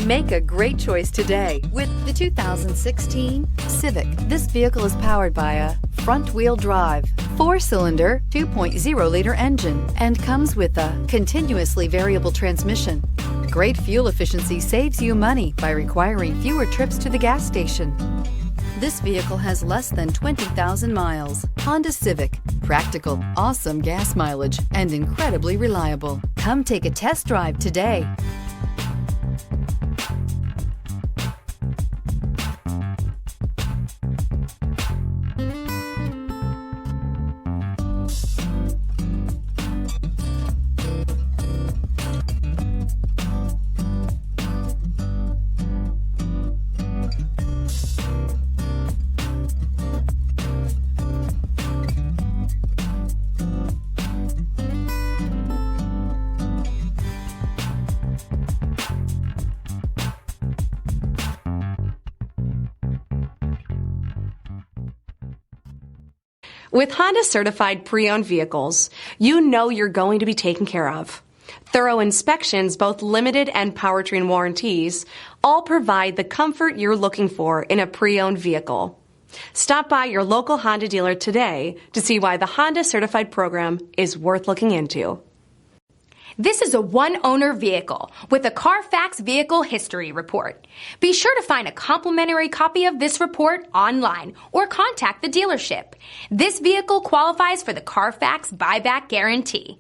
Make a great choice today with the 2016 Civic. This vehicle is powered by a front-wheel drive, 4-cylinder, 2.0-liter engine, and comes with a continuously variable transmission. Great fuel efficiency saves you money by requiring fewer trips to the gas station. This vehicle has less than 20,000 miles. Honda Civic. Practical, awesome gas mileage, and incredibly reliable. Come take a test drive today. With Honda certified pre-owned vehicles, you know you're going to be taken care of. Thorough inspections, both limited and powertrain warranties, all provide the comfort you're looking for in a pre-owned vehicle. Stop by your local Honda dealer today to see why the Honda certified program is worth looking into. This is a one-owner vehicle with a Carfax Vehicle History Report. Be sure to find a complimentary copy of this report online or contact the dealership. This vehicle qualifies for the Carfax Buyback Guarantee.